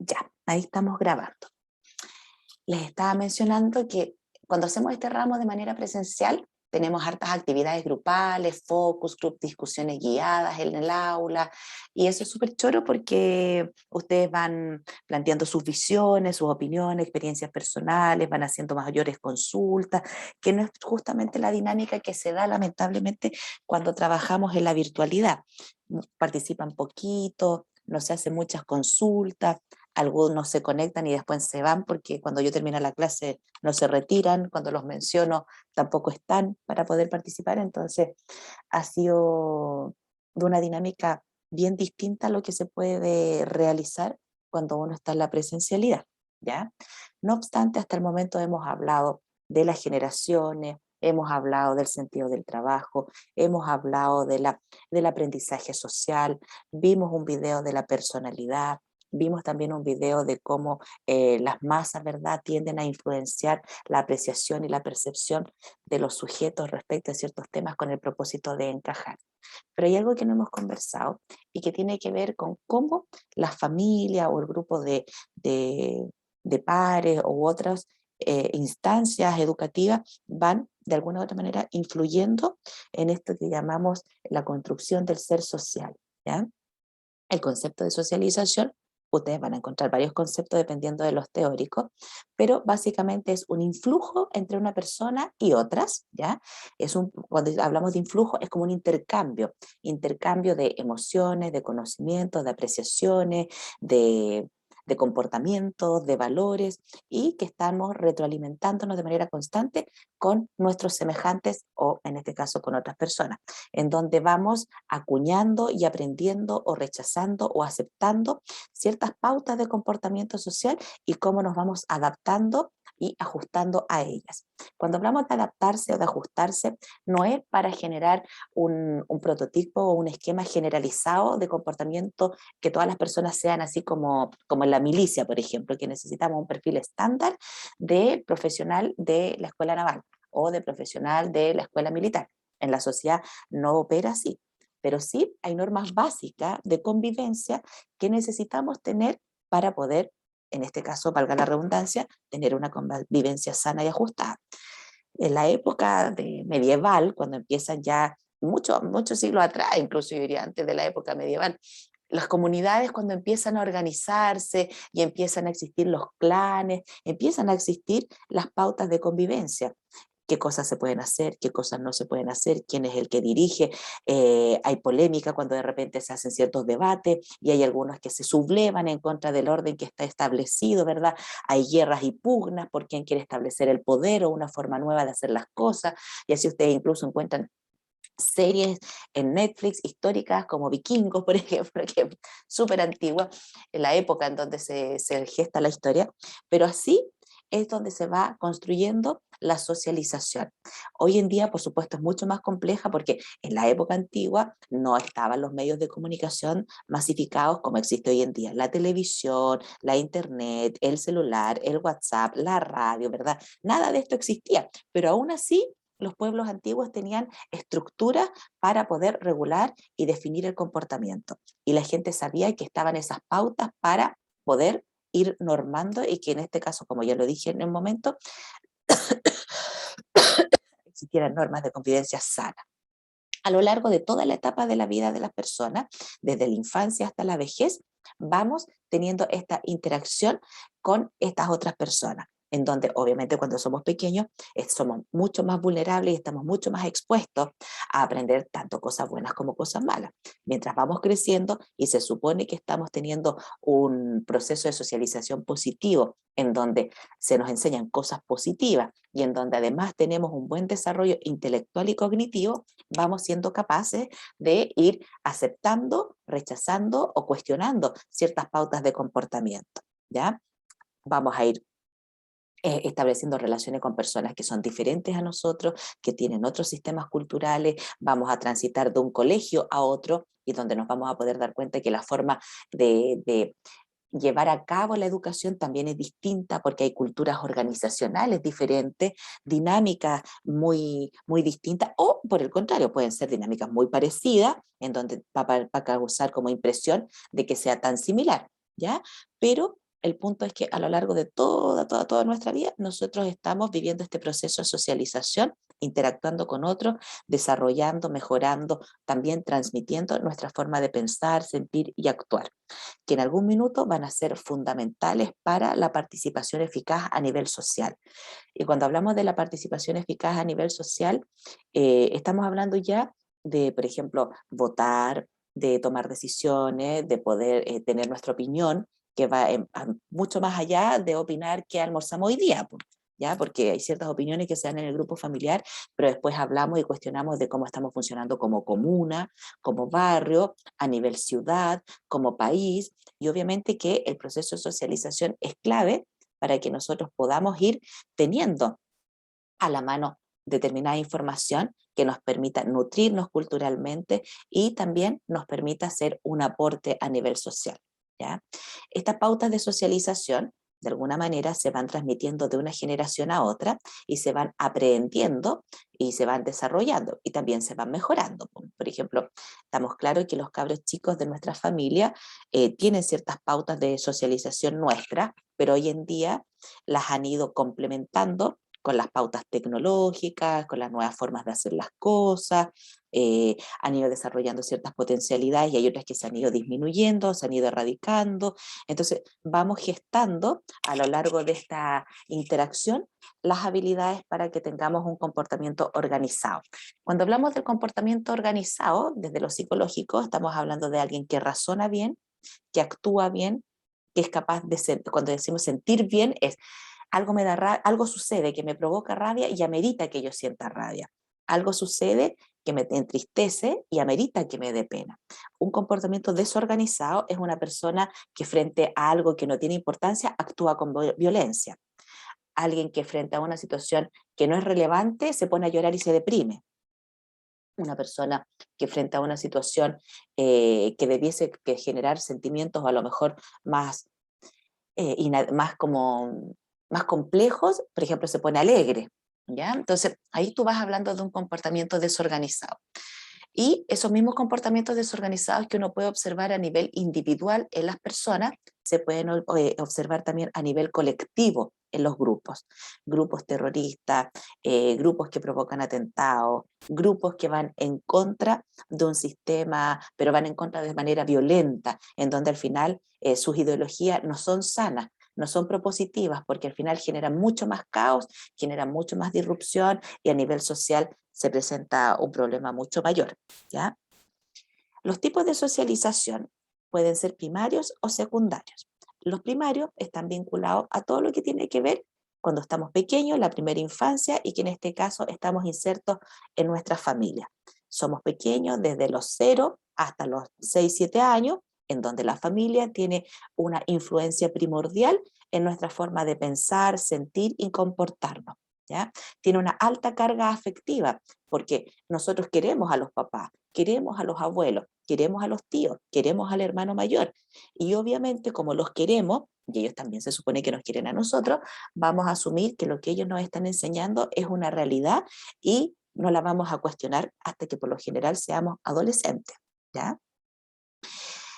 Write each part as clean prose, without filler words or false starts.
Ya, ahí estamos grabando. Les estaba mencionando que cuando hacemos este ramo de manera presencial, tenemos hartas actividades grupales, focus group, discusiones guiadas en el aula, y eso es súper choro porque ustedes van planteando sus visiones, sus opiniones, experiencias personales, van haciendo mayores consultas, que no es justamente la dinámica que se da lamentablemente cuando trabajamos en la virtualidad. Participan poquito, no se hacen muchas consultas, algunos se conectan y después se van porque cuando yo termino la clase no se retiran, cuando los menciono tampoco están para poder participar, entonces ha sido de una dinámica bien distinta a lo que se puede realizar cuando uno está en la presencialidad, ¿ya? No obstante, hasta el momento hemos hablado de las generaciones, hemos hablado del sentido del trabajo, hemos hablado del aprendizaje social, vimos un video de la personalidad, vimos también un video de cómo las masas, ¿verdad?, tienden a influenciar la apreciación y la percepción de los sujetos respecto a ciertos temas con el propósito de encajar. Pero hay algo que no hemos conversado y que tiene que ver con cómo la familia o el grupo de, de pares u otras instancias educativas van de alguna u otra manera influyendo en esto que llamamos la construcción del ser social, ¿ya? El concepto de socialización, ustedes van a encontrar varios conceptos dependiendo de los teóricos, pero básicamente es un influjo entre una persona y otras, ¿ya? Cuando hablamos de influjo es como un intercambio de emociones, de conocimientos, de apreciaciones, de, de comportamientos, de valores, y que estamos retroalimentándonos de manera constante con nuestros semejantes o en este caso con otras personas, en donde vamos acuñando y aprendiendo o rechazando o aceptando ciertas pautas de comportamiento social y cómo nos vamos adaptando y ajustando a ellas. Cuando hablamos de adaptarse o de ajustarse, no es para generar un prototipo o un esquema generalizado de comportamiento que todas las personas sean así como en la milicia, por ejemplo, que necesitamos un perfil estándar de profesional de la escuela naval o de profesional de la escuela militar. En la sociedad no opera así, pero sí hay normas básicas de convivencia que necesitamos tener para poder, en este caso, valga la redundancia, tener una convivencia sana y ajustada. En la época medieval, cuando empiezan ya muchos siglos atrás, incluso yo diría antes de la época medieval, las comunidades cuando empiezan a organizarse y empiezan a existir los clanes, empiezan a existir las pautas de convivencia. Qué cosas se pueden hacer, qué cosas no se pueden hacer, quién es el que dirige. Hay polémica cuando de repente se hacen ciertos debates y hay algunos que se sublevan en contra del orden que está establecido, ¿verdad? Hay guerras y pugnas por quién quiere establecer el poder o una forma nueva de hacer las cosas, y así ustedes incluso encuentran series en Netflix históricas como Vikingos, por ejemplo, que es súper antigua, en la época en donde se gesta la historia, pero así es donde se va construyendo la socialización. Hoy en día, por supuesto, es mucho más compleja porque en la época antigua no estaban los medios de comunicación masificados como existe hoy en día. La televisión, la internet, el celular, el WhatsApp, la radio, ¿verdad? Nada de esto existía, pero aún así los pueblos antiguos tenían estructuras para poder regular y definir el comportamiento. Y la gente sabía que estaban esas pautas para poder ir normando y que en este caso, como ya lo dije en un momento, existieran normas de convivencia sana. A lo largo de toda la etapa de la vida de las personas, desde la infancia hasta la vejez, vamos teniendo esta interacción con estas otras personas, en donde obviamente cuando somos pequeños somos mucho más vulnerables y estamos mucho más expuestos a aprender tanto cosas buenas como cosas malas. Mientras vamos creciendo y se supone que estamos teniendo un proceso de socialización positivo, en donde se nos enseñan cosas positivas y en donde además tenemos un buen desarrollo intelectual y cognitivo, vamos siendo capaces de ir aceptando, rechazando o cuestionando ciertas pautas de comportamiento, ¿ya? Vamos a ir estableciendo relaciones con personas que son diferentes a nosotros, que tienen otros sistemas culturales, vamos a transitar de un colegio a otro y donde nos vamos a poder dar cuenta que la forma de llevar a cabo la educación también es distinta porque hay culturas organizacionales diferentes, dinámicas muy distintas, o por el contrario, pueden ser dinámicas muy parecidas, en donde va a causar como impresión de que sea tan similar, ¿ya? Pero el punto es que a lo largo de toda nuestra vida, nosotros estamos viviendo este proceso de socialización, interactuando con otros, desarrollando, mejorando, también transmitiendo nuestra forma de pensar, sentir y actuar, que en algún minuto van a ser fundamentales para la participación eficaz a nivel social. Y cuando hablamos de la participación eficaz a nivel social, estamos hablando ya de, por ejemplo, votar, de tomar decisiones, de poder tener nuestra opinión, que va mucho más allá de opinar qué almorzamos hoy día, po, ¿ya? Porque hay ciertas opiniones que se dan en el grupo familiar, pero después hablamos y cuestionamos de cómo estamos funcionando como comuna, como barrio, a nivel ciudad, como país, y obviamente que el proceso de socialización es clave para que nosotros podamos ir teniendo a la mano determinada información que nos permita nutrirnos culturalmente y también nos permita hacer un aporte a nivel social, ¿ya? Estas pautas de socialización, de alguna manera, se van transmitiendo de una generación a otra y se van aprendiendo y se van desarrollando y también se van mejorando. Por ejemplo, estamos claros que los cabros chicos de nuestra familia tienen ciertas pautas de socialización nuestra, pero hoy en día las han ido complementando con las pautas tecnológicas, con las nuevas formas de hacer las cosas, han ido desarrollando ciertas potencialidades y hay otras que se han ido disminuyendo, se han ido erradicando. Entonces, vamos gestando a lo largo de esta interacción las habilidades para que tengamos un comportamiento organizado. Cuando hablamos del comportamiento organizado, desde lo psicológico, estamos hablando de alguien que razona bien, que actúa bien, que es capaz de, cuando decimos sentir bien, es algo me da algo sucede que me provoca rabia y amerita que yo sienta rabia. Algo sucede que me entristece y amerita que me dé pena. Un comportamiento desorganizado es una persona que frente a algo que no tiene importancia actúa con violencia. Alguien que frente a una situación que no es relevante se pone a llorar y se deprime. Una persona que frente a una situación que debiese que generar sentimientos a lo mejor más, más como más complejos, por ejemplo, se pone alegre, ¿ya? Entonces, ahí tú vas hablando de un comportamiento desorganizado. Y esos mismos comportamientos desorganizados que uno puede observar a nivel individual en las personas, se pueden observar también a nivel colectivo en los grupos. Grupos terroristas, grupos que provocan atentados, grupos que van en contra de un sistema, pero van en contra de manera violenta, en donde al final sus ideologías no son sanas, no son propositivas, porque al final generan mucho más caos, generan mucho más disrupción y a nivel social se presenta un problema mucho mayor, ¿ya? Los tipos de socialización pueden ser primarios o secundarios. Los primarios están vinculados a todo lo que tiene que ver cuando estamos pequeños, la primera infancia, y que en este caso estamos insertos en nuestra familia. Somos pequeños desde los 0 hasta los 6, 7 años, en donde la familia tiene una influencia primordial en nuestra forma de pensar, sentir y comportarnos, ¿ya? Tiene una alta carga afectiva, porque nosotros queremos a los papás, queremos a los abuelos, queremos a los tíos, queremos al hermano mayor. Y obviamente como los queremos, y ellos también se supone que nos quieren a nosotros, vamos a asumir que lo que ellos nos están enseñando es una realidad y no la vamos a cuestionar hasta que por lo general seamos adolescentes, ¿ya?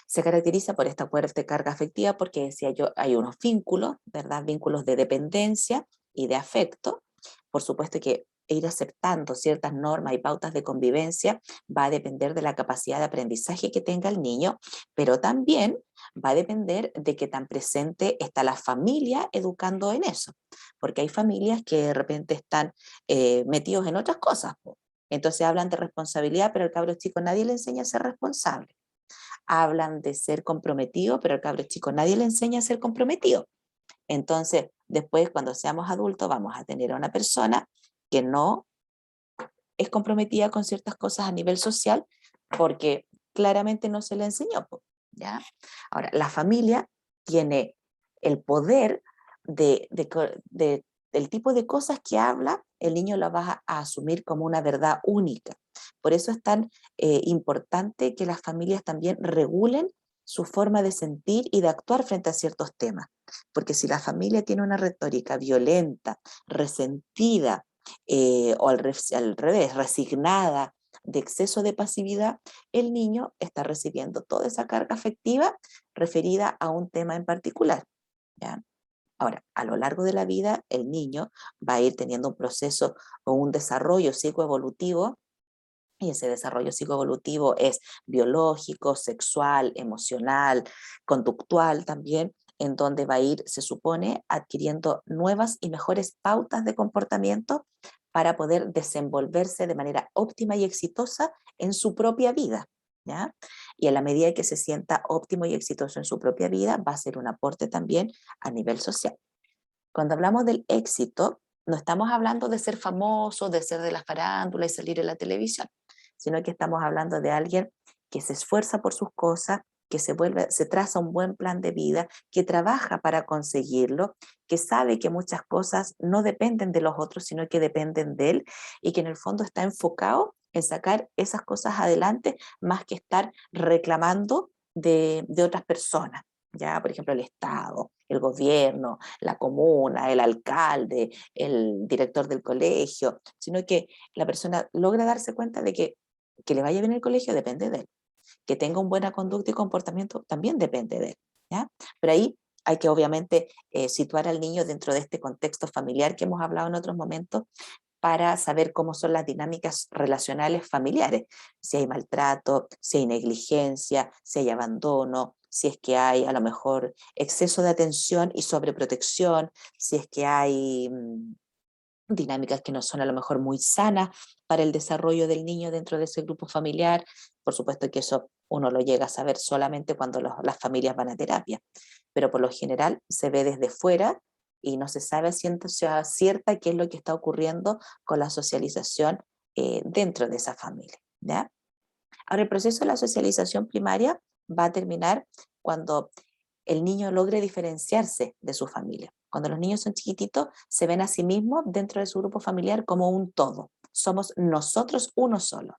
Se caracteriza por esta fuerte carga afectiva porque, decía yo, hay unos vínculos, ¿verdad? Vínculos de dependencia y de afecto. Por supuesto que ir aceptando ciertas normas y pautas de convivencia va a depender de la capacidad de aprendizaje que tenga el niño, pero también va a depender de qué tan presente está la familia educando en eso, porque hay familias que de repente están metidos en otras cosas, po. Entonces hablan de responsabilidad, pero al cabro chico nadie le enseña a ser responsable. Hablan de ser comprometido, pero al cabro chico nadie le enseña a ser comprometido. Entonces, después, cuando seamos adultos, vamos a tener a una persona que no es comprometida con ciertas cosas a nivel social porque claramente no se le enseñó, ¿ya? Ahora, la familia tiene el poder del tipo de cosas que habla, el niño lo va a asumir como una verdad única. Por eso es tan importante que las familias también regulen su forma de sentir y de actuar frente a ciertos temas. Porque si la familia tiene una retórica violenta, resentida, o al revés, resignada, de exceso de pasividad, el niño está recibiendo toda esa carga afectiva referida a un tema en particular. ¿ya? Ahora, a lo largo de la vida, el niño va a ir teniendo un proceso o un desarrollo psicoevolutivo, y ese desarrollo psicoevolutivo es biológico, sexual, emocional, conductual también, en donde va a ir, se supone, adquiriendo nuevas y mejores pautas de comportamiento para poder desenvolverse de manera óptima y exitosa en su propia vida, ¿ya? Y en la medida que se sienta óptimo y exitoso en su propia vida, va a ser un aporte también a nivel social. Cuando hablamos del éxito, no estamos hablando de ser famoso, de ser de la farándula y salir en la televisión, sino que estamos hablando de alguien que se esfuerza por sus cosas, que se traza un buen plan de vida, que trabaja para conseguirlo, que sabe que muchas cosas no dependen de los otros, sino que dependen de él, y que en el fondo está enfocado en sacar esas cosas adelante más que estar reclamando de otras personas. Ya, por ejemplo, el Estado, el gobierno, la comuna, el alcalde, el director del colegio, sino que la persona logra darse cuenta de que le vaya bien el colegio depende de él, que tenga una buena conducta y comportamiento también depende de él, ¿ya? Pero ahí hay que obviamente situar al niño dentro de este contexto familiar que hemos hablado en otros momentos, para saber cómo son las dinámicas relacionales familiares, si hay maltrato, si hay negligencia, si hay abandono, si es que hay a lo mejor exceso de atención y sobreprotección, si es que hay dinámicas que no son a lo mejor muy sanas para el desarrollo del niño dentro de ese grupo familiar. Por supuesto que eso uno lo llega a saber solamente cuando las familias van a terapia, pero por lo general se ve desde fuera y no se sabe ciencia cierta qué es lo que está ocurriendo con la socialización dentro de esa familia, ¿ya? Ahora, el proceso de la socialización primaria va a terminar cuando el niño logre diferenciarse de su familia. Cuando los niños son chiquititos, se ven a sí mismos dentro de su grupo familiar como un todo. Somos nosotros uno solo.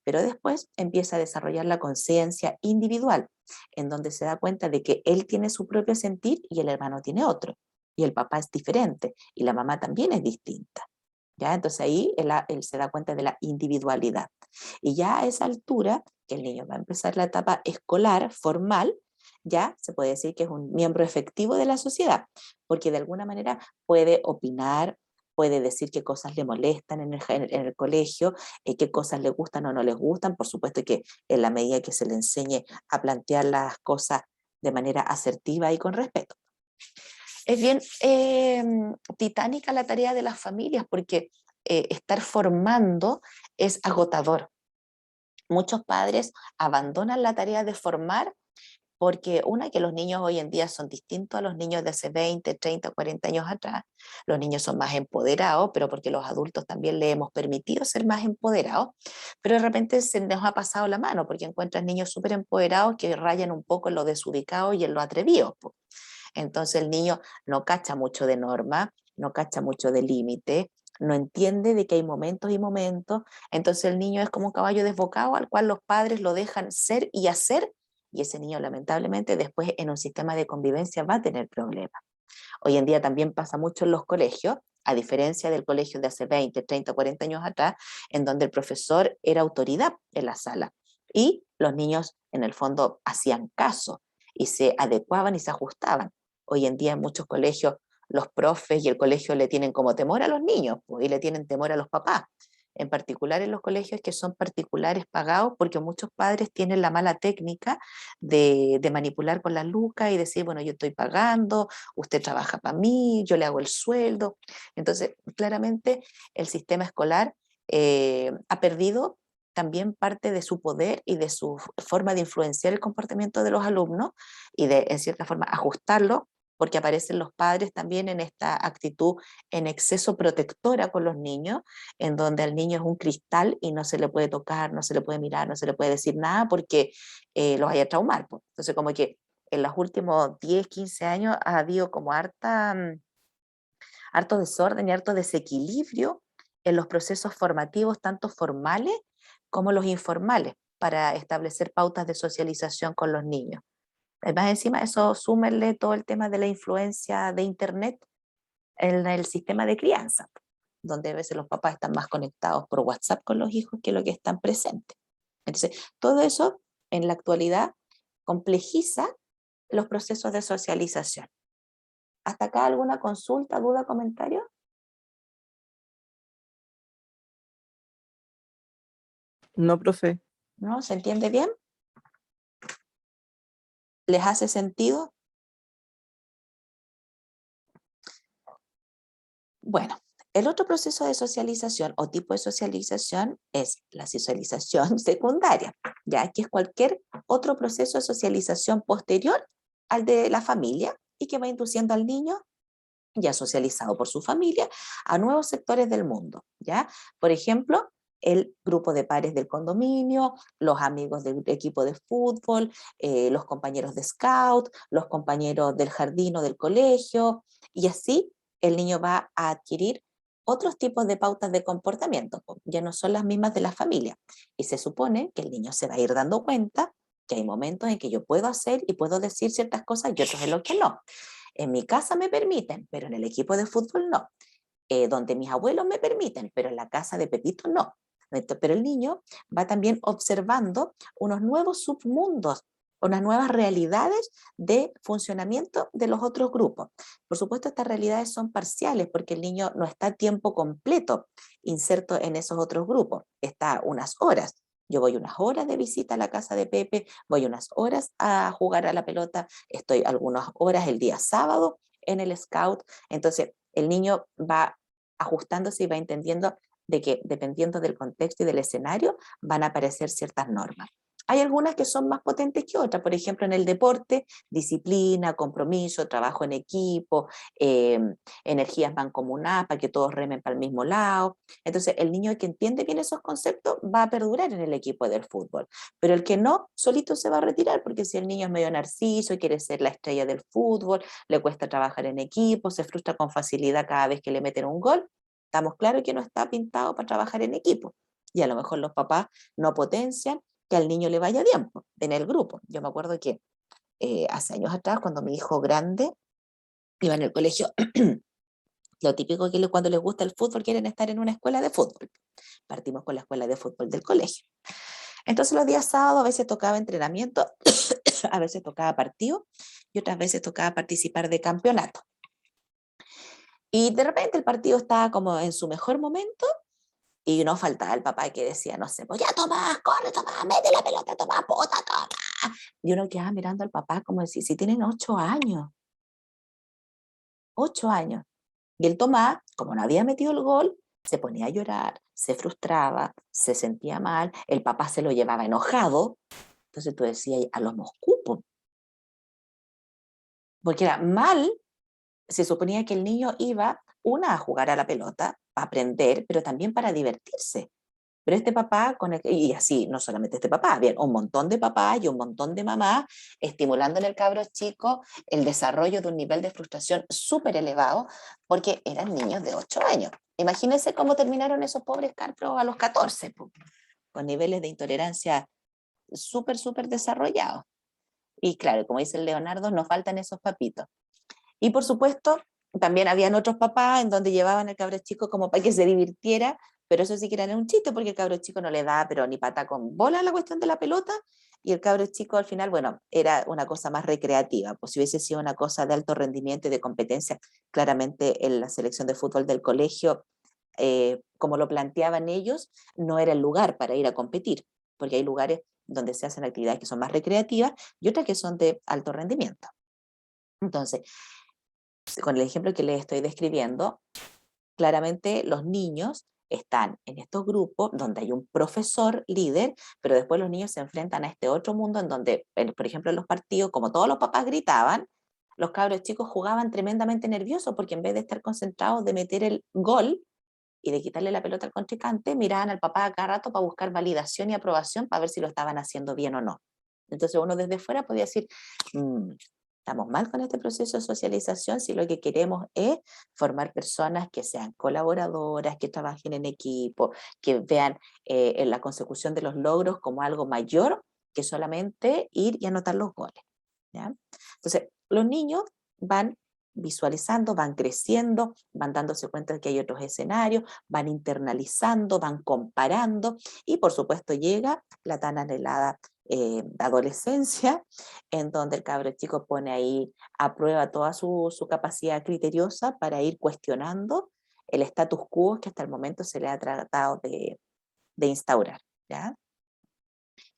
Pero después empieza a desarrollar la conciencia individual, en donde se da cuenta de que él tiene su propio sentir y el hermano tiene otro. Y el papá es diferente y la mamá también es distinta. ¿Ya? Entonces ahí él se da cuenta de la individualidad. Y ya a esa altura, que el niño va a empezar la etapa escolar, formal, ya se puede decir que es un miembro efectivo de la sociedad, porque de alguna manera puede opinar, puede decir qué cosas le molestan en el colegio, qué cosas le gustan o no les gustan, por supuesto que en la medida que se le enseñe a plantear las cosas de manera asertiva y con respeto. Es bien titánica la tarea de las familias porque estar formando es agotador. Muchos padres abandonan la tarea de formar porque una, que los niños hoy en día son distintos a los niños de hace 20, 30, 40 años atrás. Los niños son más empoderados, pero porque los adultos también le hemos permitido ser más empoderados. Pero de repente se nos ha pasado la mano porque encuentras niños súper empoderados que rayan un poco en lo desubicado y en lo atrevido. Entonces el niño no cacha mucho de norma, no cacha mucho de límite, no entiende de que hay momentos y momentos, entonces el niño es como un caballo desbocado al cual los padres lo dejan ser y hacer, y ese niño lamentablemente después en un sistema de convivencia va a tener problemas. Hoy en día también pasa mucho en los colegios, a diferencia del colegio de hace 20, 30, 40 años atrás, en donde el profesor era autoridad en la sala y los niños en el fondo hacían caso y se adecuaban y se ajustaban. Hoy en día en muchos colegios los profes y el colegio le tienen como temor a los niños pues, y le tienen temor a los papás. En particular en los colegios que son particulares pagados, porque muchos padres tienen la mala técnica de manipular con la lucas y decir, bueno, yo estoy pagando, usted trabaja para mí, yo le hago el sueldo. Entonces, claramente el sistema escolar ha perdido también parte de su poder y de su forma de influenciar el comportamiento de los alumnos y de, en cierta forma, ajustarlo, porque aparecen los padres también en esta actitud en exceso protectora con los niños, en donde el niño es un cristal y no se le puede tocar, no se le puede mirar, no se le puede decir nada porque los vaya a traumar. Pues. Entonces, como que en los últimos 10, 15 años ha habido como harto desorden y harto desequilibrio en los procesos formativos, tanto formales como los informales, para establecer pautas de socialización con los niños. Además, encima eso súmenle todo el tema de la influencia de Internet en el sistema de crianza, donde a veces los papás están más conectados por WhatsApp con los hijos que lo que están presentes. Entonces, todo eso en la actualidad complejiza los procesos de socialización. ¿Hasta acá alguna consulta, duda, comentario? No, profe. ¿No? ¿Se entiende bien? ¿Les hace sentido? Bueno, el otro proceso de socialización o tipo de socialización es la socialización secundaria, ya que es cualquier otro proceso de socialización posterior al de la familia y que va induciendo al niño ya socializado por su familia a nuevos sectores del mundo, ¿ya? Por ejemplo, el grupo de pares del condominio, los amigos del equipo de fútbol, los compañeros de scout, los compañeros del jardín o del colegio, y así el niño va a adquirir otros tipos de pautas de comportamiento, ya no son las mismas de la familia, y se supone que el niño se va a ir dando cuenta que hay momentos en que yo puedo hacer y puedo decir ciertas cosas y otros en los que no. En mi casa me permiten, pero en el equipo de fútbol no. Donde mis abuelos me permiten, pero en la casa de Pepito no. Pero el niño va también observando unos nuevos submundos, unas nuevas realidades de funcionamiento de los otros grupos. Por supuesto, estas realidades son parciales porque el niño no está a tiempo completo inserto en esos otros grupos, está unas horas. Yo voy unas horas de visita a la casa de Pepe, voy unas horas a jugar a la pelota, estoy algunas horas el día sábado en el scout. Entonces, el niño va ajustándose y va entendiendo de que dependiendo del contexto y del escenario van a aparecer ciertas normas. Hay algunas que son más potentes que otras, por ejemplo en el deporte, disciplina, compromiso, trabajo en equipo, energías mancomunadas para que todos remen para el mismo lado. Entonces el niño que entiende bien esos conceptos va a perdurar en el equipo del fútbol, pero el que no, solito se va a retirar, porque si el niño es medio narciso y quiere ser la estrella del fútbol, le cuesta trabajar en equipo, se frustra con facilidad cada vez que le meten un gol, estamos claros que no está pintado para trabajar en equipo. Y a lo mejor los papás no potencian que al niño le vaya bien en el grupo. Yo me acuerdo que hace años atrás, cuando mi hijo grande iba en el colegio, lo típico que cuando les gusta el fútbol quieren estar en una escuela de fútbol. Partimos con la escuela de fútbol del colegio. Entonces los días sábados a veces tocaba entrenamiento, a veces tocaba partido y otras veces tocaba participar de campeonato. Y de repente el partido estaba como en su mejor momento y no faltaba el papá que decía, no sé, pues ya Tomás, corre Tomás, mete la pelota, Tomás, bota Tomás. Y uno quedaba mirando al papá como decir, si tienen 8 años, 8 años. Y el Tomás, como no había metido el gol, se ponía a llorar, se frustraba, se sentía mal, el papá se lo llevaba enojado. Entonces tú decías, a los moscupos. Porque era mal, se suponía que el niño iba, una, a jugar a la pelota, a aprender, pero también para divertirse. Pero este papá, y así, no solamente este papá, bien, un montón de papás y un montón de mamás estimulando en el cabro chico el desarrollo de un nivel de frustración súper elevado porque eran niños de 8 años. Imagínense cómo terminaron esos pobres carpros a los 14, con niveles de intolerancia súper, súper desarrollados. Y claro, como dice el Leonardo, nos faltan esos papitos. Y por supuesto, también habían otros papás en donde llevaban al cabro chico como para que se divirtiera, pero eso sí que era un chiste porque el cabro chico no le da pero ni pata con bola a la cuestión de la pelota, y el cabro chico al final, bueno, era una cosa más recreativa, pues si hubiese sido una cosa de alto rendimiento y de competencia, claramente en la selección de fútbol del colegio, como lo planteaban ellos, no era el lugar para ir a competir, porque hay lugares donde se hacen actividades que son más recreativas y otras que son de alto rendimiento. Entonces, con el ejemplo que les estoy describiendo, claramente los niños están en estos grupos donde hay un profesor líder, pero después los niños se enfrentan a este otro mundo en donde, por ejemplo, en los partidos, como todos los papás gritaban, los cabros chicos jugaban tremendamente nerviosos porque en vez de estar concentrados de meter el gol y de quitarle la pelota al contrincante, miraban al papá a cada rato para buscar validación y aprobación para ver si lo estaban haciendo bien o no. Entonces uno desde fuera podía decir, estamos mal con este proceso de socialización si lo que queremos es formar personas que sean colaboradoras, que trabajen en equipo, que vean en la consecución de los logros como algo mayor que solamente ir y anotar los goles, ¿ya? Entonces, los niños van visualizando, van creciendo, van dándose cuenta de que hay otros escenarios, van internalizando, van comparando y por supuesto llega la tan anhelada adolescencia, en donde el cabro chico pone ahí a prueba toda su capacidad criteriosa para ir cuestionando el status quo que hasta el momento se le ha tratado de instaurar, ¿ya?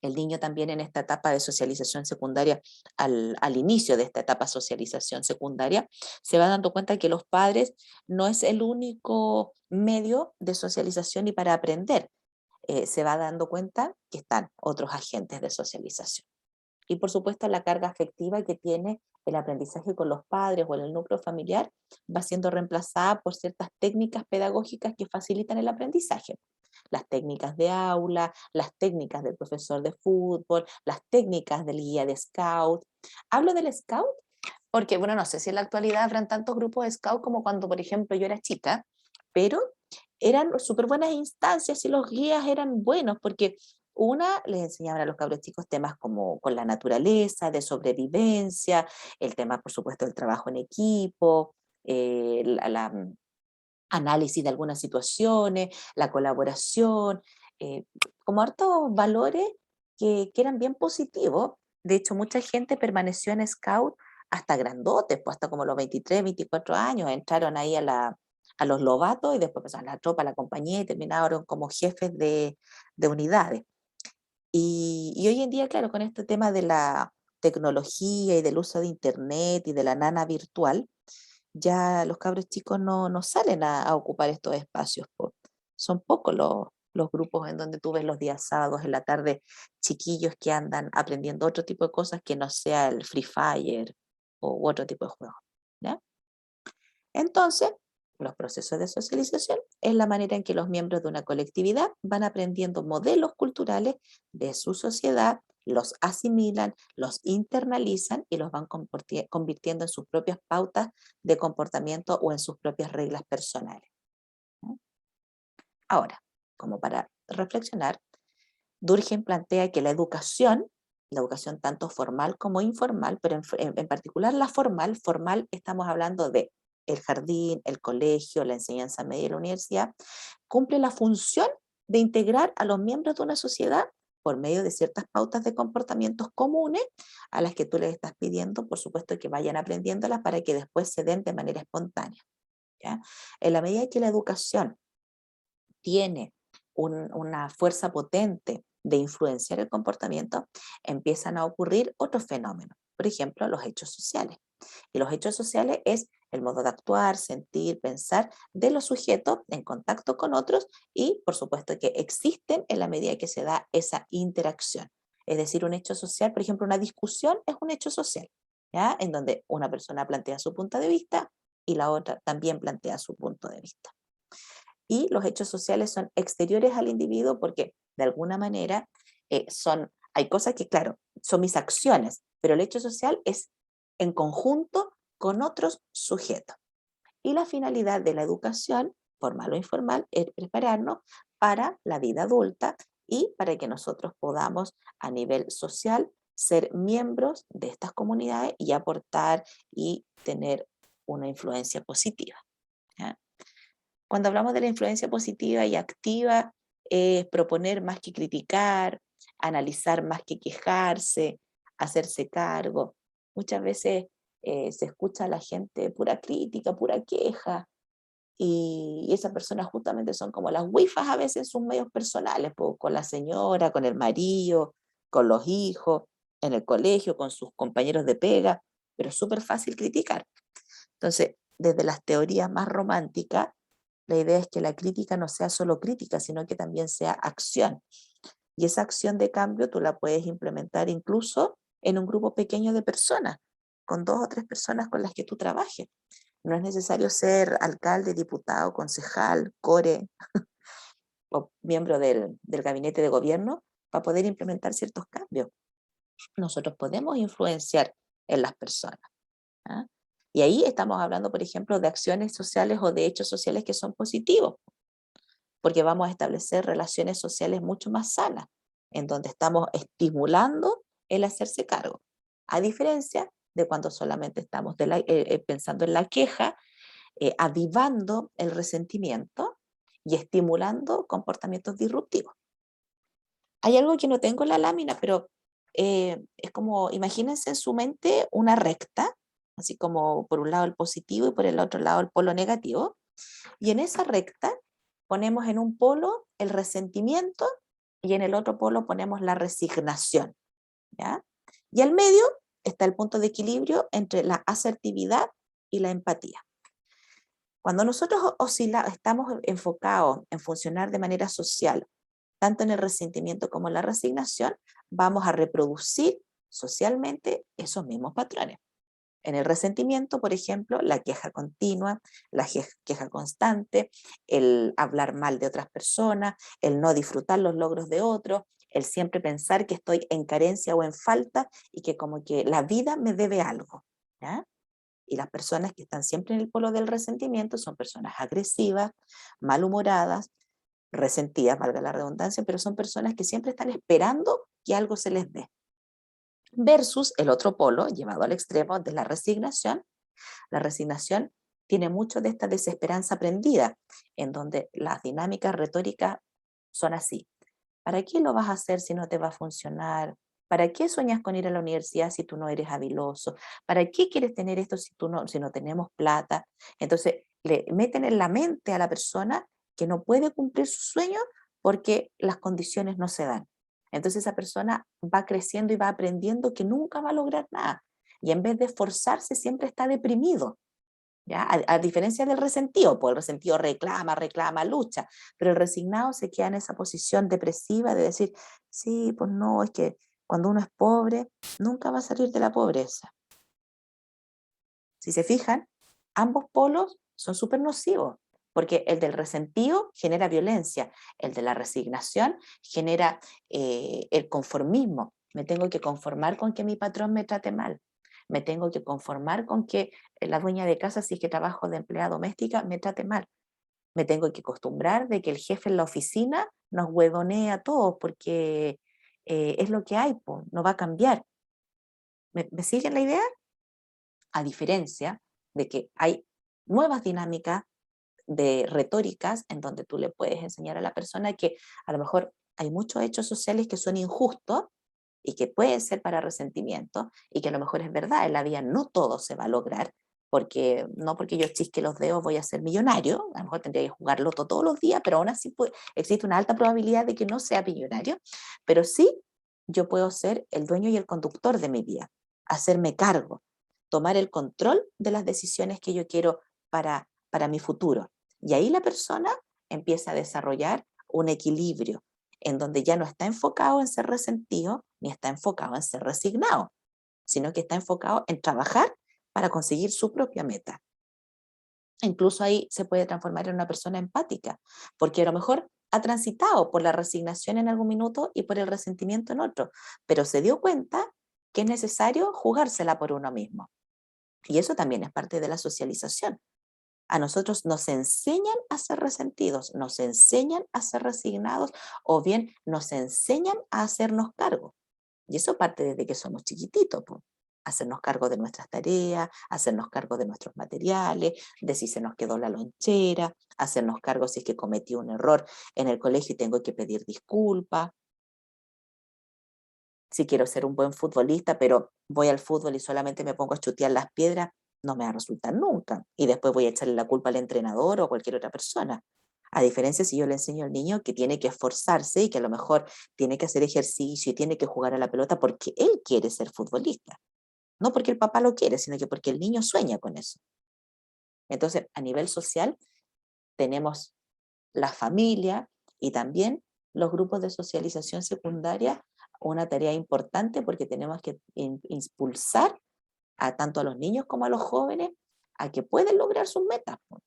El niño también en esta etapa de socialización secundaria, al inicio de esta etapa de socialización secundaria, se va dando cuenta que los padres no es el único medio de socialización y para aprender. Se va dando cuenta que están otros agentes de socialización. Y por supuesto la carga afectiva que tiene el aprendizaje con los padres o en el núcleo familiar va siendo reemplazada por ciertas técnicas pedagógicas que facilitan el aprendizaje. Las técnicas de aula, las técnicas del profesor de fútbol, las técnicas del guía de scout. Hablo del scout porque, bueno, no sé si en la actualidad habrán tantos grupos de scout como cuando, por ejemplo, yo era chica, pero eran súper buenas instancias y los guías eran buenos porque una, les enseñaban a los cabros chicos temas como con la naturaleza, de sobrevivencia, el tema, por supuesto, del trabajo en equipo, análisis de algunas situaciones, la colaboración, eh, como hartos valores que eran bien positivos. De hecho, mucha gente permaneció en Scout hasta grandotes, pues hasta como los 23, 24 años, entraron ahí a los lobatos y después pasaron a la tropa, a la compañía y terminaron como jefes de unidades. Y hoy en día, claro, con este tema de la tecnología y del uso de Internet y de la nana virtual, ya los cabros chicos no salen a ocupar estos espacios. Po. Son pocos los grupos en donde tú ves los días sábados en la tarde chiquillos que andan aprendiendo otro tipo de cosas que no sea el Free Fire u otro tipo de juegos. ¿Ya? Entonces, los procesos de socialización es la manera en que los miembros de una colectividad van aprendiendo modelos culturales de su sociedad, los asimilan, los internalizan y los van convirtiendo en sus propias pautas de comportamiento o en sus propias reglas personales. ¿No? Ahora, como para reflexionar, Durkheim plantea que la educación tanto formal como informal, pero en particular la formal estamos hablando de el jardín, el colegio, la enseñanza media y la universidad, cumple la función de integrar a los miembros de una sociedad por medio de ciertas pautas de comportamientos comunes a las que tú les estás pidiendo, por supuesto, que vayan aprendiéndolas para que después se den de manera espontánea. ¿Ya? En la medida que la educación tiene una fuerza potente de influenciar el comportamiento, empiezan a ocurrir otros fenómenos. Por ejemplo, los hechos sociales. Y los hechos sociales es el modo de actuar, sentir, pensar de los sujetos en contacto con otros y, por supuesto, que existen en la medida que se da esa interacción. Es decir, un hecho social, por ejemplo, una discusión es un hecho social, ¿ya? En donde una persona plantea su punto de vista y la otra también plantea su punto de vista. Y los hechos sociales son exteriores al individuo porque de alguna manera hay cosas que, claro, son mis acciones, pero el hecho social es en conjunto con otros sujetos. Y la finalidad de la educación, formal o informal, es prepararnos para la vida adulta y para que nosotros podamos a nivel social ser miembros de estas comunidades y aportar y tener una influencia positiva. ¿Ya? Cuando hablamos de la influencia positiva y activa, es proponer más que criticar, analizar más que quejarse, hacerse cargo. Muchas veces se escucha a la gente pura crítica, pura queja, y esas personas justamente son como las wifas a veces en sus medios personales, con la señora, con el marido, con los hijos, en el colegio, con sus compañeros de pega, pero es súper fácil criticar. Entonces, desde las teorías más románticas, la idea es que la crítica no sea solo crítica, sino que también sea acción. Y esa acción de cambio tú la puedes implementar incluso en un grupo pequeño de personas, con 2 o 3 personas con las que tú trabajes. No es necesario ser alcalde, diputado, concejal, core o miembro del gabinete de gobierno para poder implementar ciertos cambios. Nosotros podemos influenciar en las personas. ¿Ah? Y ahí estamos hablando, por ejemplo, de acciones sociales o de hechos sociales que son positivos, porque vamos a establecer relaciones sociales mucho más sanas, en donde estamos estimulando el hacerse cargo, a diferencia de cuando solamente estamos pensando en la queja, avivando el resentimiento y estimulando comportamientos disruptivos. Hay algo que no tengo en la lámina, pero es como, imagínense en su mente una recta, así como por un lado el positivo y por el otro lado el polo negativo, y en esa recta ponemos en un polo el resentimiento y en el otro polo ponemos la resignación, ¿ya? Y al medio está el punto de equilibrio entre la asertividad y la empatía. Cuando nosotros estamos enfocados en funcionar de manera social, tanto en el resentimiento como en la resignación, vamos a reproducir socialmente esos mismos patrones. En el resentimiento, por ejemplo, la queja continua, la queja constante, el hablar mal de otras personas, el no disfrutar los logros de otros, el siempre pensar que estoy en carencia o en falta y que como que la vida me debe algo, ¿ya? Y las personas que están siempre en el polo del resentimiento son personas agresivas, malhumoradas, resentidas, valga la redundancia, pero son personas que siempre están esperando que algo se les dé. Versus el otro polo, llevado al extremo de la resignación. La resignación tiene mucho de esta desesperanza aprendida, en donde las dinámicas retóricas son así. ¿Para qué lo vas a hacer si no te va a funcionar? ¿Para qué sueñas con ir a la universidad si tú no eres habiloso? ¿Para qué quieres tener esto si no tenemos plata? Entonces, le meten en la mente a la persona que no puede cumplir su sueño porque las condiciones no se dan. Entonces esa persona va creciendo y va aprendiendo que nunca va a lograr nada. Y en vez de esforzarse, siempre está deprimido. ¿Ya? A diferencia del resentido, pues el resentido reclama, reclama, lucha, pero el resignado se queda en esa posición depresiva de decir, sí, pues no, es que cuando uno es pobre, nunca va a salir de la pobreza. Si se fijan, ambos polos son súper nocivos, porque el del resentido genera violencia, el de la resignación genera el conformismo. Me tengo que conformar con que mi patrón me trate mal. Me tengo que conformar con que la dueña de casa, si es que trabajo de empleada doméstica, me trate mal. Me tengo que acostumbrar de que el jefe en la oficina nos huevonee a todos porque es lo que hay, po, no va a cambiar. ¿Me siguen la idea? A diferencia de que hay nuevas dinámicas de retóricas en donde tú le puedes enseñar a la persona que a lo mejor hay muchos hechos sociales que son injustos y que pueden ser para resentimiento y que a lo mejor es verdad, en la vida no todo se va a lograr, porque no porque yo chisque los dedos voy a ser millonario, a lo mejor tendría que jugar loto todos los días, pero aún así existe una alta probabilidad de que no sea millonario, pero sí yo puedo ser el dueño y el conductor de mi vida, hacerme cargo, tomar el control de las decisiones que yo quiero para mi futuro. Y ahí la persona empieza a desarrollar un equilibrio en donde ya no está enfocado en ser resentido ni está enfocado en ser resignado, sino que está enfocado en trabajar para conseguir su propia meta. Incluso ahí se puede transformar en una persona empática, porque a lo mejor ha transitado por la resignación en algún minuto y por el resentimiento en otro, pero se dio cuenta que es necesario jugársela por uno mismo. Y eso también es parte de la socialización. A nosotros nos enseñan a ser resentidos, nos enseñan a ser resignados o bien nos enseñan a hacernos cargo. Y eso parte desde que somos chiquititos, po. Hacernos cargo de nuestras tareas, hacernos cargo de nuestros materiales, de si se nos quedó la lonchera, hacernos cargo si es que cometí un error en el colegio y tengo que pedir disculpas. Si quiero ser un buen futbolista, pero voy al fútbol y solamente me pongo a chutear las piedras, no me va a resultar nunca. Y después voy a echarle la culpa al entrenador o a cualquier otra persona. A diferencia si yo le enseño al niño que tiene que esforzarse y que a lo mejor tiene que hacer ejercicio y tiene que jugar a la pelota porque él quiere ser futbolista. No porque el papá lo quiere, sino que porque el niño sueña con eso. Entonces, a nivel social, tenemos la familia y también los grupos de socialización secundaria, una tarea importante porque tenemos que impulsar a tanto a los niños como a los jóvenes a que pueden lograr sus metas, po,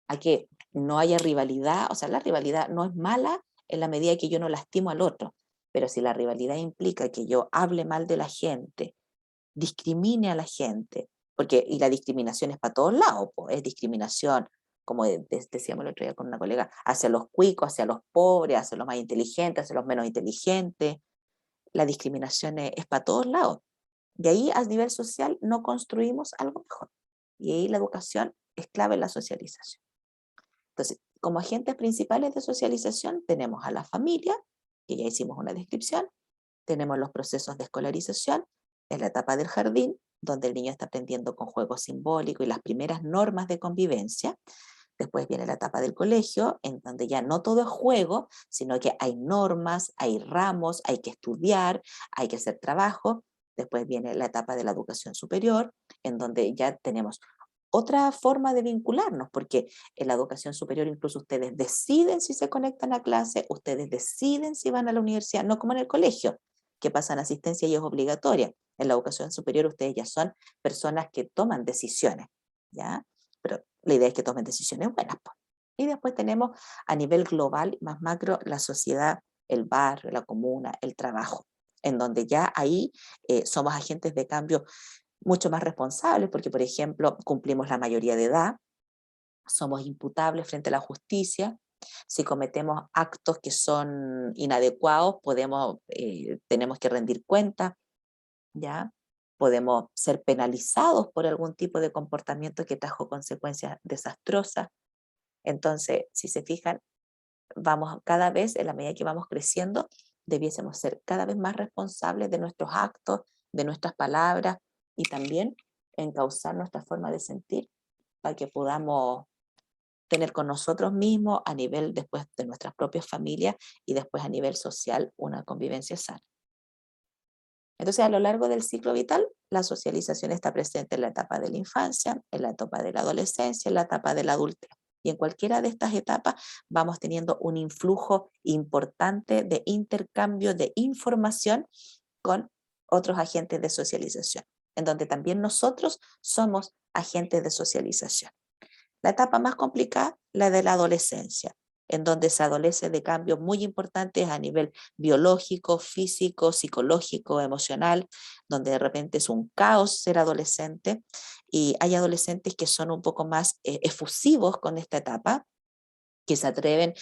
a que no haya rivalidad, o sea, la rivalidad no es mala en la medida que yo no lastimo al otro, pero si la rivalidad implica que yo hable mal de la gente, discrimine a la gente, porque y la discriminación es para todos lados, po, es discriminación, como decíamos el otro día con una colega, hacia los cuicos, hacia los pobres, hacia los más inteligentes, hacia los menos inteligentes. La discriminación es para todos lados. Y ahí a nivel social no construimos algo mejor. Y ahí la educación es clave en la socialización. Entonces, como agentes principales de socialización tenemos a la familia, que ya hicimos una descripción, tenemos los procesos de escolarización en la etapa del jardín, donde el niño está aprendiendo con juegos simbólicos y las primeras normas de convivencia. Después viene la etapa del colegio, en donde ya no todo es juego, sino que hay normas, hay ramos, hay que estudiar, hay que hacer trabajo. Después viene la etapa de la educación superior, en donde ya tenemos otra forma de vincularnos, porque en la educación superior incluso ustedes deciden si se conectan a clase, ustedes deciden si van a la universidad, no como en el colegio, que pasan asistencia y es obligatoria. En la educación superior ustedes ya son personas que toman decisiones, ¿ya? Pero la idea es que tomen decisiones buenas, pues. Y después tenemos a nivel global, más macro, la sociedad, el barrio, la comuna, el trabajo, en donde ya ahí somos agentes de cambio mucho más responsables, porque, por ejemplo, cumplimos la mayoría de edad, somos imputables frente a la justicia. Si cometemos actos que son inadecuados, tenemos que rendir cuenta, ¿ya? Podemos ser penalizados por algún tipo de comportamiento que trajo consecuencias desastrosas. Entonces, si se fijan, vamos cada vez, en la medida que vamos creciendo, debiésemos ser cada vez más responsables de nuestros actos, de nuestras palabras y también encauzar nuestra forma de sentir para que podamos tener con nosotros mismos a nivel después de nuestras propias familias y después a nivel social una convivencia sana. Entonces, a lo largo del ciclo vital, la socialización está presente en la etapa de la infancia, en la etapa de la adolescencia, en la etapa de la adultez. Y en cualquiera de estas etapas vamos teniendo un influjo importante de intercambio de información con otros agentes de socialización, en donde también nosotros somos agentes de socialización. La etapa más complicada, la de la adolescencia, en donde se adolece de cambios muy importantes a nivel biológico, físico, psicológico, emocional, donde de repente es un caos ser adolescente y hay adolescentes que son un poco más efusivos con esta etapa, que se atreven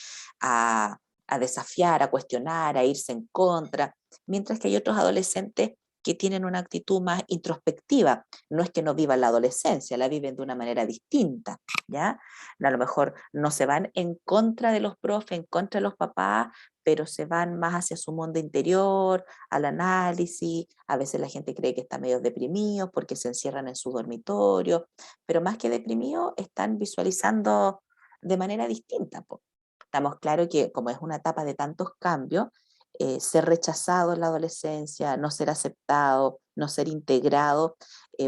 a, a desafiar, a cuestionar, a irse en contra, mientras que hay otros adolescentes que tienen una actitud más introspectiva. No es que no vivan la adolescencia, la viven de una manera distinta, ¿ya? A lo mejor no se van en contra de los profes, en contra de los papás, pero se van más hacia su mundo interior, al análisis. A veces la gente cree que están medio deprimidos porque se encierran en su dormitorio, pero más que deprimidos están visualizando de manera distinta, po. Estamos claros que como es una etapa de tantos cambios, ser rechazado en la adolescencia, no ser aceptado, no ser integrado,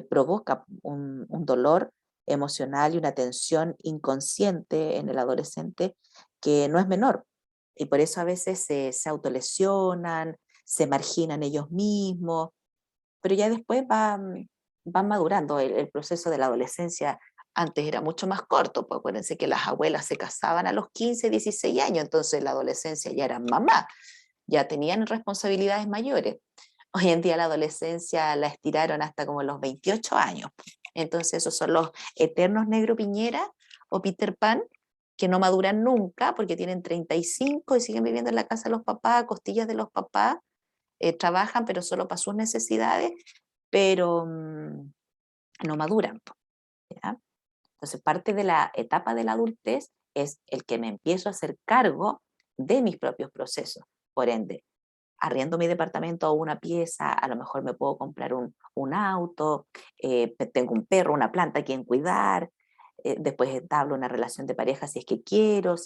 provoca un dolor emocional y una tensión inconsciente en el adolescente que no es menor. Y por eso a veces se autolesionan, se marginan ellos mismos, pero ya después van madurando. El proceso de la adolescencia antes era mucho más corto, pues acuérdense que las abuelas se casaban a los 15, 16 años, entonces la adolescencia ya eran mamá, ya tenían responsabilidades mayores. Hoy en día la adolescencia la estiraron hasta como los 28 años. Entonces esos son los eternos Negro Piñera o Peter Pan que no maduran nunca porque tienen 35 y siguen viviendo en la casa de los papás, a costillas de los papás, trabajan pero solo para sus necesidades, pero no maduran, ¿ya? Entonces, parte de la etapa de la adultez es el que me empiezo a hacer cargo de mis propios procesos. Por ende, arriendo mi departamento o una pieza, a lo mejor me puedo comprar un auto, tengo un perro, una planta a quien cuidar, después entablo una relación de pareja si es que quiero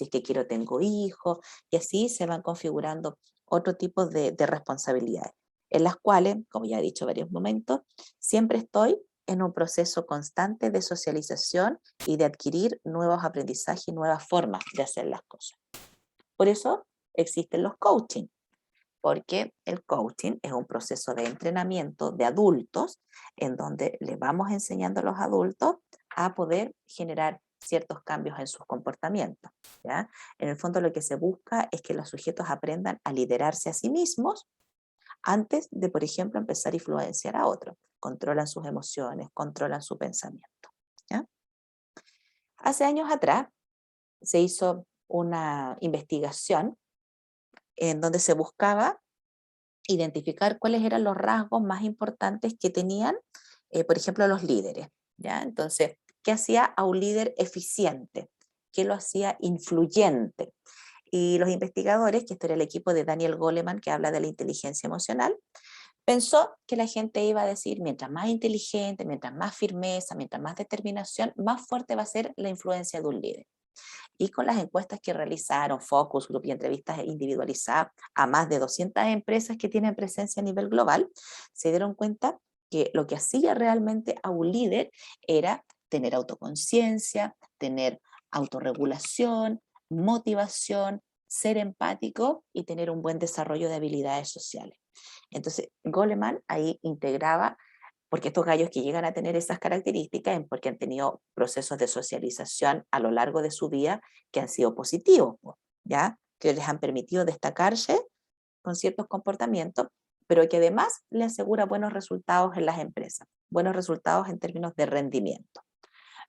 tengo hijos, y así se van configurando otro tipo de responsabilidades, en las cuales, como ya he dicho varios momentos, siempre estoy en un proceso constante de socialización y de adquirir nuevos aprendizajes y nuevas formas de hacer las cosas. Por eso existen los coaching, porque el coaching es un proceso de entrenamiento de adultos en donde le vamos enseñando a los adultos a poder generar ciertos cambios en sus comportamientos, ¿ya? En el fondo lo que se busca es que los sujetos aprendan a liderarse a sí mismos antes de, por ejemplo, empezar a influenciar a otros. Controlan sus emociones, controlan su pensamiento, ¿ya? Hace años atrás se hizo una investigación en donde se buscaba identificar cuáles eran los rasgos más importantes que tenían, por ejemplo, los líderes, ¿ya? Entonces, ¿qué hacía a un líder eficiente? ¿Qué lo hacía influyente? Y los investigadores, que esto era el equipo de Daniel Goleman, que habla de la inteligencia emocional, pensó que la gente iba a decir, mientras más inteligente, mientras más firmeza, mientras más determinación, más fuerte va a ser la influencia de un líder. Y con las encuestas que realizaron, focus group y entrevistas individualizadas a más de 200 empresas que tienen presencia a nivel global, se dieron cuenta que lo que hacía realmente a un líder era tener autoconciencia, tener autorregulación, motivación, ser empático y tener un buen desarrollo de habilidades sociales. Entonces, Goleman ahí integraba, porque estos gallos que llegan a tener esas características es porque han tenido procesos de socialización a lo largo de su vida que han sido positivos, ¿ya? Que les han permitido destacarse con ciertos comportamientos, pero que además le asegura buenos resultados en las empresas, buenos resultados en términos de rendimiento.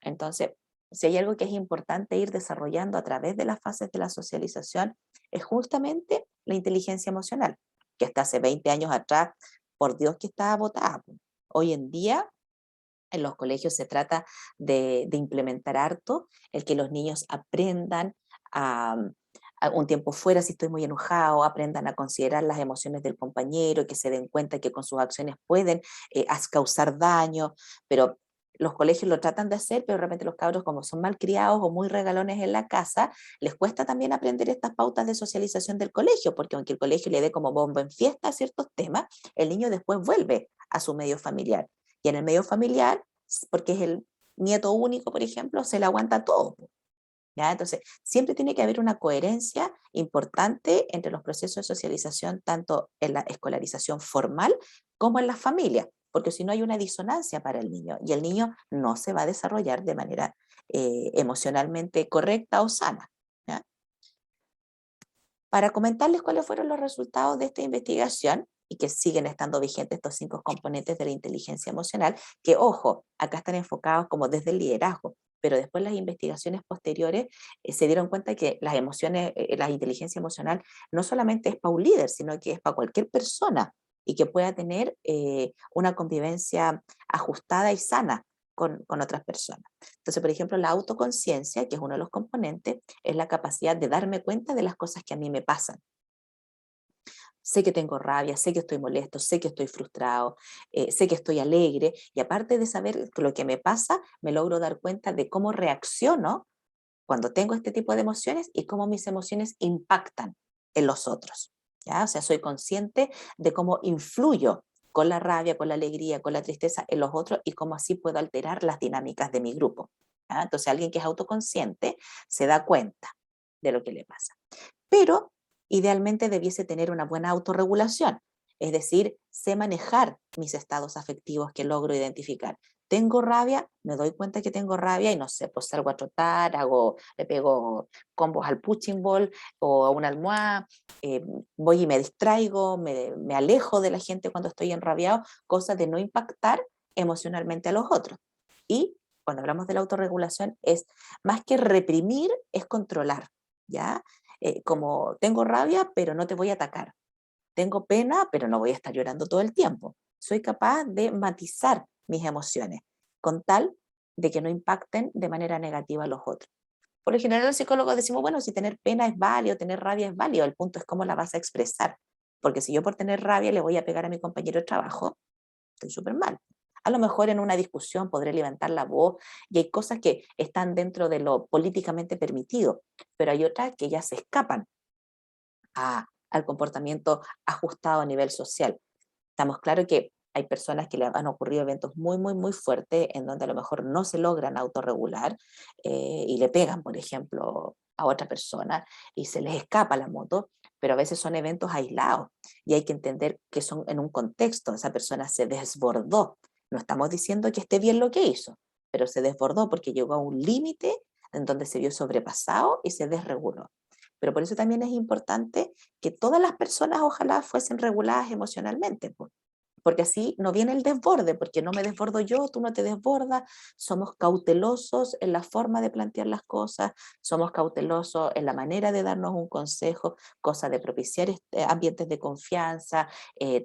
Entonces, si hay algo que es importante ir desarrollando a través de las fases de la socialización, es justamente la inteligencia emocional, que hasta hace 20 años atrás, por Dios que estaba botada. Hoy en día, en los colegios se trata de implementar harto el que los niños aprendan a, a un tiempo fuera si estoy muy enojado, aprendan a considerar las emociones del compañero, que se den cuenta que con sus acciones pueden causar daño, pero los colegios lo tratan de hacer, pero de repente los cabros como son malcriados o muy regalones en la casa, les cuesta también aprender estas pautas de socialización del colegio, porque aunque el colegio le dé como bombo en fiesta a ciertos temas, el niño después vuelve a su medio familiar. Y en el medio familiar, porque es el nieto único, por ejemplo, se le aguanta todo. ¿Ya? Entonces, siempre tiene que haber una coherencia importante entre los procesos de socialización, tanto en la escolarización formal como en las familias, porque si no hay una disonancia para el niño y el niño no se va a desarrollar de manera emocionalmente correcta o sana. ¿Ya? Para comentarles cuáles fueron los resultados de esta investigación y que siguen estando vigentes estos 5 componentes de la inteligencia emocional, que ojo, acá están enfocados como desde el liderazgo, pero después las investigaciones posteriores se dieron cuenta que las emociones, la inteligencia emocional no solamente es para un líder, sino que es para cualquier persona y que pueda tener una convivencia ajustada y sana con otras personas. Entonces, por ejemplo, la autoconciencia, que es uno de los componentes, es la capacidad de darme cuenta de las cosas que a mí me pasan. Sé que tengo rabia, sé que estoy molesto, sé que estoy frustrado, sé que estoy alegre y aparte de saber lo que me pasa, me logro dar cuenta de cómo reacciono cuando tengo este tipo de emociones y cómo mis emociones impactan en los otros. ¿Ya? O sea, soy consciente de cómo influyo con la rabia, con la alegría, con la tristeza en los otros y cómo así puedo alterar las dinámicas de mi grupo. ¿Ya? Entonces, alguien que es autoconsciente se da cuenta de lo que le pasa. Pero idealmente debiese tener una buena autorregulación, es decir, sé manejar mis estados afectivos que logro identificar. Tengo rabia, me doy cuenta que tengo rabia y no sé, pues salgo a trotar, le pego combos al punching ball o a una almohada, eh, voy y me distraigo, me alejo de la gente cuando estoy enrabiado, cosa de no impactar emocionalmente a los otros. Y cuando hablamos de la autorregulación es más que reprimir, es controlar, ¿ya? Como tengo rabia, pero no te voy a atacar. Tengo pena, pero no voy a estar llorando todo el tiempo. Soy capaz de matizar mis emociones con tal de que no impacten de manera negativa a los otros. Por lo general, los psicólogos decimos, bueno, si tener pena es válido, tener rabia es válido, el punto es cómo la vas a expresar. Porque si yo por tener rabia le voy a pegar a mi compañero de trabajo, estoy súper mal. A lo mejor en una discusión podré levantar la voz y hay cosas que están dentro de lo políticamente permitido, pero hay otras que ya se escapan al comportamiento ajustado a nivel social. Estamos claros que hay personas que le han ocurrido eventos muy, muy, muy fuertes en donde a lo mejor no se logran autorregular y le pegan, por ejemplo, a otra persona y se les escapa la moto, pero a veces son eventos aislados y hay que entender que son en un contexto, esa persona se desbordó. No estamos diciendo que esté bien lo que hizo, pero se desbordó porque llegó a un límite en donde se vio sobrepasado y se desreguló. Pero por eso también es importante que todas las personas ojalá fuesen reguladas emocionalmente, pues, porque así no viene el desborde, porque no me desbordo yo, tú no te desbordas, somos cautelosos en la forma de plantear las cosas, somos cautelosos en la manera de darnos un consejo, cosa de propiciar ambientes de confianza,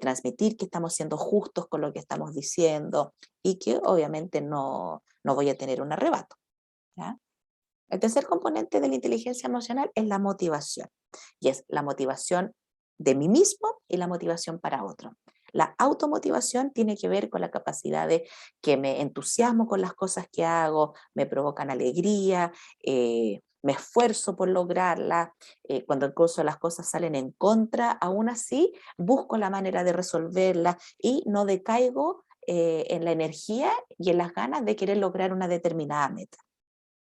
transmitir que estamos siendo justos con lo que estamos diciendo y que obviamente no voy a tener un arrebato. ¿Ya? El tercer componente de la inteligencia emocional es la motivación, y es la motivación de mí mismo y la motivación para otro. La automotivación tiene que ver con la capacidad de que me entusiasmo con las cosas que hago, me provocan alegría, me esfuerzo por lograrla, cuando incluso las cosas salen en contra, aún así busco la manera de resolverla y no decaigo en la energía y en las ganas de querer lograr una determinada meta.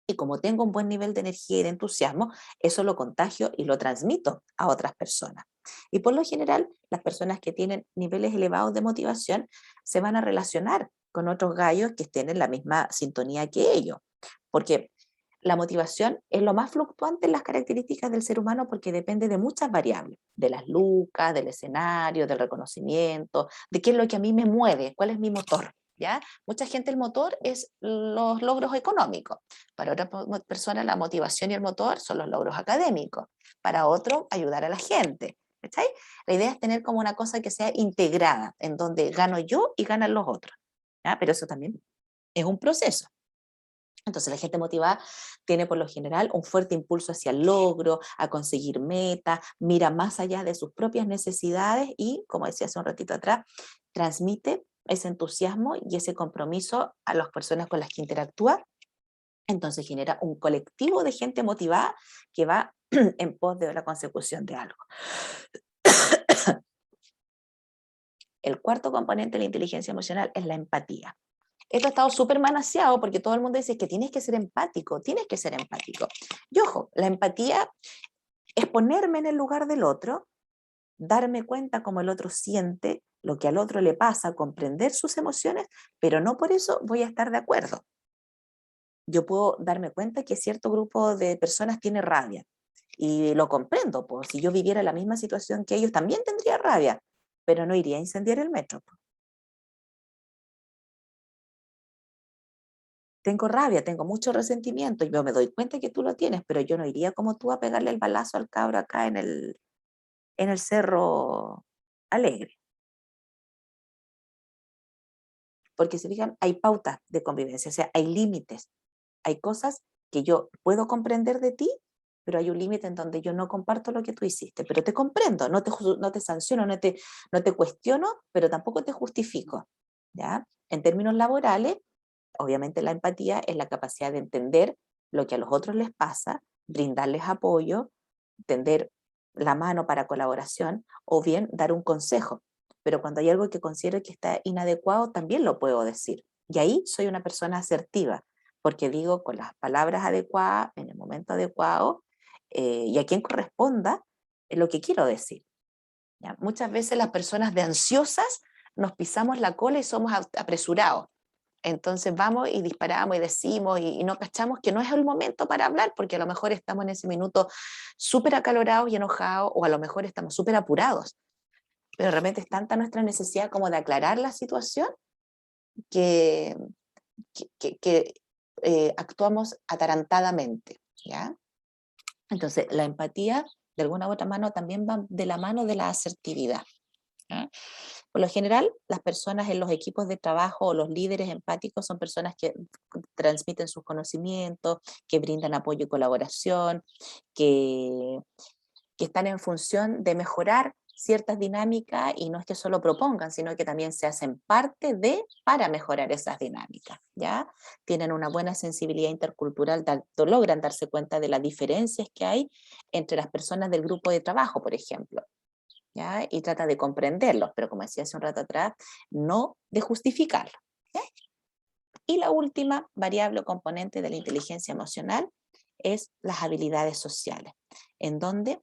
Y como tengo un buen nivel de energía y de entusiasmo, eso lo contagio y lo transmito a otras personas. Y por lo general, las personas que tienen niveles elevados de motivación se van a relacionar con otros gallos que estén en la misma sintonía que ellos. Porque la motivación es lo más fluctuante en las características del ser humano porque depende de muchas variables, de las lucas, del escenario, del reconocimiento, de qué es lo que a mí me mueve, cuál es mi motor. ¿Ya? Mucha gente el motor es los logros económicos. Para otra persona la motivación y el motor son los logros académicos. Para otro, ayudar a la gente. ¿Cachai? La idea es tener como una cosa que sea integrada, en donde gano yo y ganan los otros. ¿Ya? Pero eso también es un proceso. Entonces la gente motivada tiene por lo general un fuerte impulso hacia el logro, a conseguir metas, mira más allá de sus propias necesidades y, como decía hace un ratito atrás, transmite ese entusiasmo y ese compromiso a las personas con las que interactúa. Entonces genera un colectivo de gente motivada que va en pos de la consecución de algo. El cuarto componente de la inteligencia emocional es la empatía. Esto ha estado súper manoseado porque todo el mundo dice que tienes que ser empático, tienes que ser empático. Y ojo, la empatía es ponerme en el lugar del otro, darme cuenta cómo el otro siente, lo que al otro le pasa, comprender sus emociones, pero no por eso voy a estar de acuerdo. Yo puedo darme cuenta que cierto grupo de personas tiene rabia y lo comprendo, pues si yo viviera la misma situación que ellos también tendría rabia, pero no iría a incendiar el metro. Tengo rabia, tengo mucho resentimiento y yo me doy cuenta que tú lo tienes, pero yo no iría como tú a pegarle el balazo al cabro acá en el Cerro Alegre. Porque si fijan, hay pautas de convivencia, o sea, hay límites, hay cosas que yo puedo comprender de ti, pero hay un límite en donde yo no comparto lo que tú hiciste, pero te comprendo, no te sanciono, no te cuestiono, pero tampoco te justifico. ¿Ya? En términos laborales, obviamente la empatía es la capacidad de entender lo que a los otros les pasa, brindarles apoyo, tender la mano para colaboración o bien dar un consejo. Pero cuando hay algo que considero que está inadecuado, también lo puedo decir. Y ahí soy una persona asertiva, porque digo con las palabras adecuadas, en el momento adecuado, y a quien corresponda lo que quiero decir. ¿Ya? Muchas veces las personas de ansiosas nos pisamos la cola y somos apresurados. Entonces vamos y disparamos y decimos y no cachamos que no es el momento para hablar porque a lo mejor estamos en ese minuto súper acalorados y enojados o a lo mejor estamos súper apurados. Pero realmente es tanta nuestra necesidad como de aclarar la situación que, que actuamos atarantadamente. ¿Ya? Entonces la empatía de alguna u otra mano también va de la mano de la asertividad. ¿Ya? Por lo general, las personas en los equipos de trabajo o los líderes empáticos son personas que transmiten sus conocimientos, que brindan apoyo y colaboración, que, que están en función de mejorar ciertas dinámicas y no es que solo propongan, sino que también se hacen parte de para mejorar esas dinámicas, ¿ya? Tienen una buena sensibilidad intercultural, logran darse cuenta de las diferencias que hay entre las personas del grupo de trabajo, por ejemplo. ¿Ya? Y trata de comprenderlos, pero como decía hace un rato atrás, no de justificarlos. ¿Ya? Y la última variable o componente de la inteligencia emocional es las habilidades sociales, en donde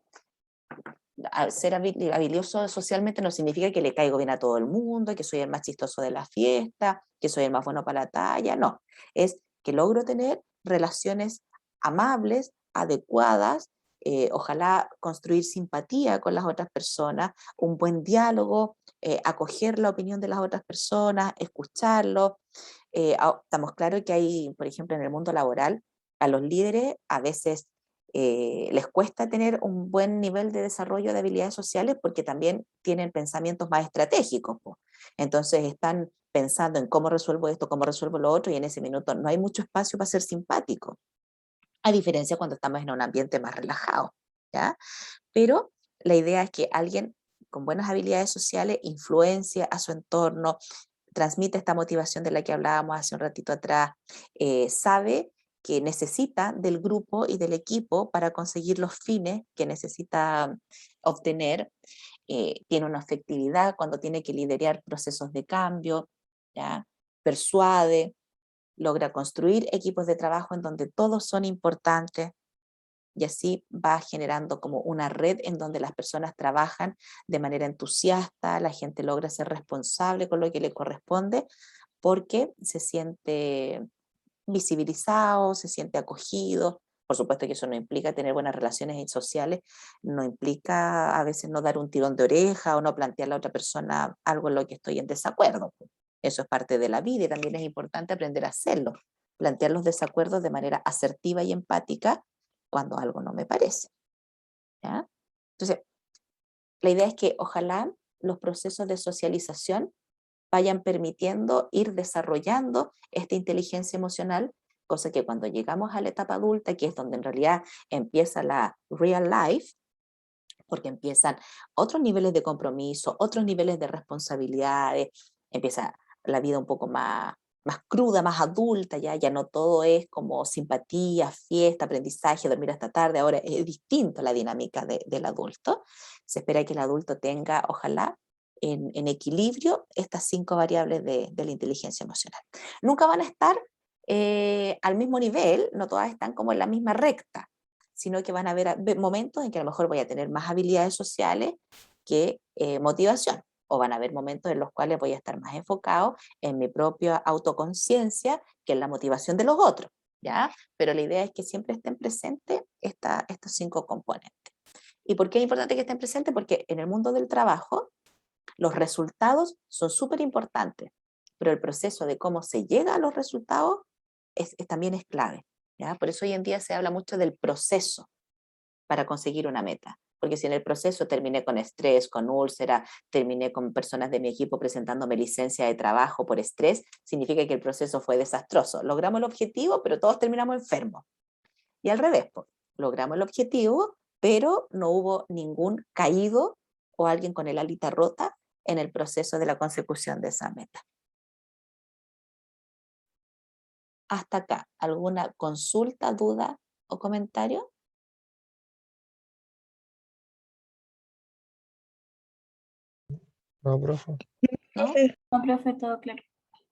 ser habilidoso socialmente no significa que le caigo bien a todo el mundo, que soy el más chistoso de la fiesta, que soy el más bueno para la talla, no, es que logro tener relaciones amables, adecuadas, Ojalá construir simpatía con las otras personas, un buen diálogo, acoger la opinión de las otras personas, escucharlo. Estamos claros que hay, por ejemplo, en el mundo laboral, a los líderes a veces les cuesta tener un buen nivel de desarrollo de habilidades sociales porque también tienen pensamientos más estratégicos, po. Entonces están pensando en cómo resuelvo esto, cómo resuelvo lo otro, y en ese minuto no hay mucho espacio para ser simpático, a diferencia cuando estamos en un ambiente más relajado, ¿ya? Pero la idea es que alguien con buenas habilidades sociales influencia a su entorno, transmite esta motivación de la que hablábamos hace un ratito atrás, sabe que necesita del grupo y del equipo para conseguir los fines que necesita obtener, tiene una efectividad cuando tiene que liderar procesos de cambio, ¿ya? Persuade, logra construir equipos de trabajo en donde todos son importantes, y así va generando como una red en donde las personas trabajan de manera entusiasta, la gente logra ser responsable con lo que le corresponde porque se siente visibilizado, se siente acogido. Por supuesto que eso no implica tener buenas relaciones sociales, no implica a veces no dar un tirón de oreja o no plantearle a la otra persona algo en lo que estoy en desacuerdo. Eso es parte de la vida y también es importante aprender a hacerlo, plantear los desacuerdos de manera asertiva y empática cuando algo no me parece, ¿ya? Entonces, la idea es que ojalá los procesos de socialización vayan permitiendo ir desarrollando esta inteligencia emocional, cosa que cuando llegamos a la etapa adulta, que es donde en realidad empieza la real life, porque empiezan otros niveles de compromiso, otros niveles de responsabilidades, empieza la vida un poco más cruda, más adulta, ya no todo es como simpatía, fiesta, aprendizaje, dormir hasta tarde, ahora es distinto la dinámica del adulto. Se espera que el adulto tenga, ojalá, en equilibrio estas 5 variables de la inteligencia emocional. Nunca van a estar al mismo nivel, no todas están como en la misma recta, sino que van a haber momentos en que a lo mejor voy a tener más habilidades sociales que motivación, o van a haber momentos en los cuales voy a estar más enfocado en mi propia autoconciencia que en la motivación de los otros, ¿ya? Pero la idea es que siempre estén presentes estos 5 componentes. ¿Y por qué es importante que estén presentes? Porque en el mundo del trabajo los resultados son súper importantes, pero el proceso de cómo se llega a los resultados también es clave, ¿ya? Por eso hoy en día se habla mucho del proceso para conseguir una meta. Porque si en el proceso terminé con estrés, con úlcera, terminé con personas de mi equipo presentándome licencia de trabajo por estrés, significa que el proceso fue desastroso. Logramos el objetivo, pero todos terminamos enfermos. Y al revés, pues, logramos el objetivo, pero no hubo ningún caído o alguien con el alita rota en el proceso de la consecución de esa meta. Hasta acá, ¿alguna consulta, duda o comentario? No, profe. ¿No? No, profe, todo claro.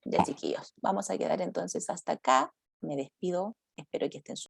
Ya, chiquillos, vamos a quedar entonces hasta acá. Me despido, espero que estén